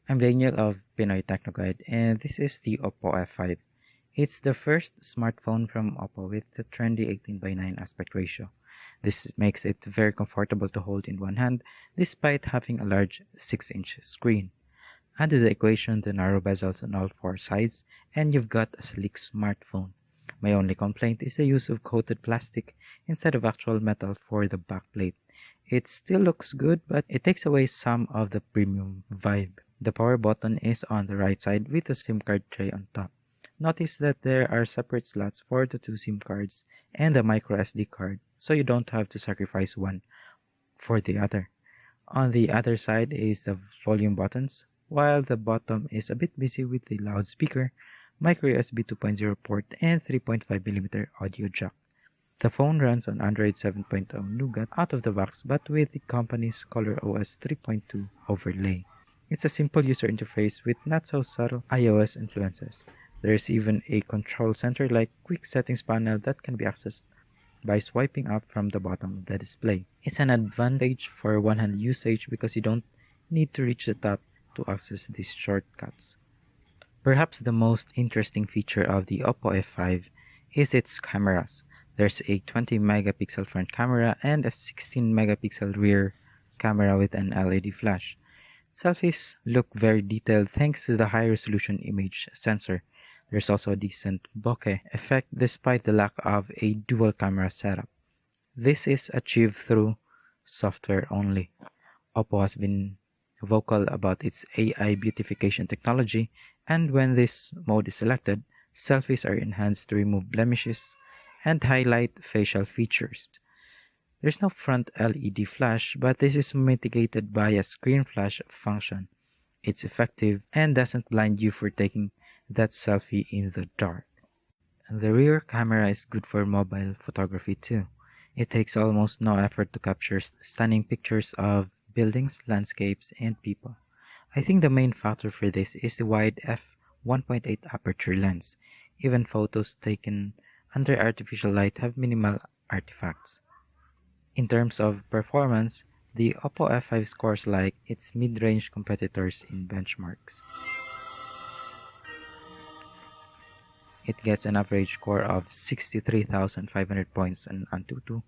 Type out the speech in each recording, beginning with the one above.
I'm Daniel of Pinoy Techno Guide, and this is the OPPO F5. It's the first smartphone from OPPO with the trendy 18:9 aspect ratio. This makes it very comfortable to hold in one hand despite having a large 6-inch screen. Add to the equation the narrow bezels on all four sides, and you've got a sleek smartphone. My only complaint is the use of coated plastic instead of actual metal for the backplate. It still looks good, but it takes away some of the premium vibe. The power button is on the right side with a SIM card tray on top. Notice that there are separate slots for the two SIM cards and the micro SD card, so you don't have to sacrifice one for the other. On the other side is the volume buttons, while the bottom is a bit busy with the loudspeaker, micro USB 2.0 port, and 3.5mm audio jack. The phone runs on Android 7.0 Nougat out of the box, but with the company's ColorOS 3.2 overlay. It's a simple user interface with not so subtle iOS influences. There's even a control center like quick settings panel that can be accessed by swiping up from the bottom of the display. It's an advantage for one-hand usage because you don't need to reach the top to access these shortcuts. Perhaps the most interesting feature of the OPPO F5 is its cameras. There's a 20 megapixel front camera and a 16 megapixel rear camera with an LED flash. Selfies look very detailed thanks to the high-resolution image sensor. There's also a decent bokeh effect despite the lack of a dual camera setup. This is achieved through software only. OPPO has been vocal about its AI beautification technology, and when this mode is selected, selfies are enhanced to remove blemishes and highlight facial features. There's no front LED flash, but this is mitigated by a screen flash function. It's effective and doesn't blind you for taking that selfie in the dark. The rear camera is good for mobile photography too. It takes almost no effort to capture stunning pictures of buildings, landscapes, and people. I think the main factor for this is the wide f1.8 aperture lens. Even photos taken under artificial light have minimal artifacts. In terms of performance, the OPPO F5 scores like its mid-range competitors in benchmarks. It gets an average score of 63,500 points on Antutu,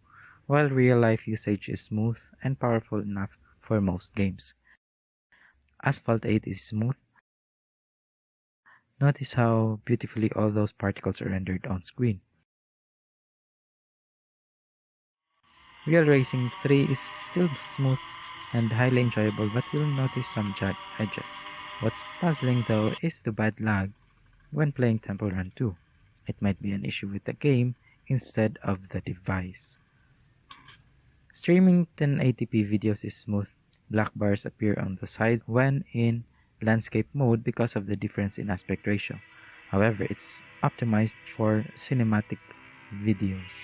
while real-life usage is smooth and powerful enough for most games. Asphalt 8 is smooth. Notice how beautifully all those particles are rendered on screen. Real Racing 3 is still smooth and highly enjoyable, but you'll notice some jagged edges. What's puzzling though is the bad lag when playing Temple Run 2. It might be an issue with the game instead of the device. Streaming 1080p videos is smooth. Black bars appear on the side when in landscape mode because of the difference in aspect ratio. However, it's optimized for cinematic videos.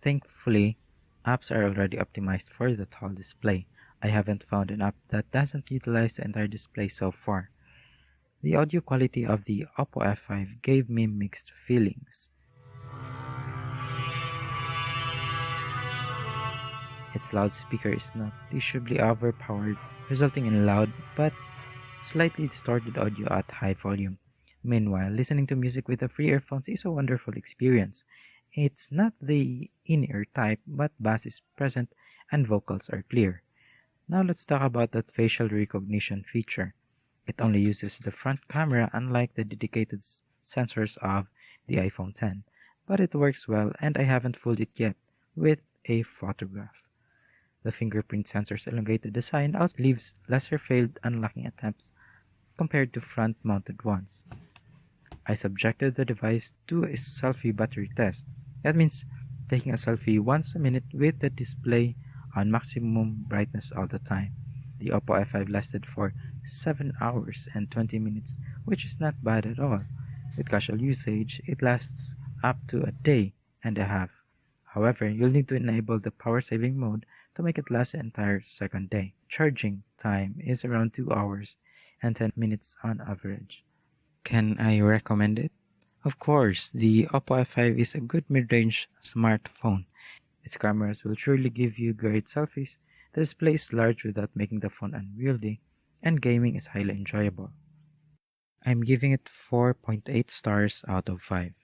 Thankfully, apps are already optimized for the tall display. I haven't found an app that doesn't utilize the entire display so far. The audio quality of the OPPO F5 gave me mixed feelings. Its loudspeaker is noticeably overpowered, resulting in loud but slightly distorted audio at high volume. Meanwhile, listening to music with the free earphones is a wonderful experience. It's not the in-ear type, but bass is present and vocals are clear. Now let's talk about that facial recognition feature. It only uses the front camera unlike the dedicated sensors of the iPhone X, but it works well and I haven't fooled it yet with a photograph. The fingerprint sensor's elongated design also leaves lesser failed unlocking attempts compared to front-mounted ones. I subjected the device to a selfie battery test. That means taking a selfie once a minute with the display on maximum brightness all the time. The OPPO F5 lasted for 7 hours and 20 minutes, which is not bad at all. With casual usage, it lasts up to a day and a half. However, you'll need to enable the power saving mode to make it last the entire second day. Charging time is around 2 hours and 10 minutes on average. Can I recommend it? Of course, the OPPO F5 is a good mid-range smartphone. Its cameras will surely give you great selfies, the display is large without making the phone unwieldy, and gaming is highly enjoyable. I'm giving it 4.8 stars out of 5.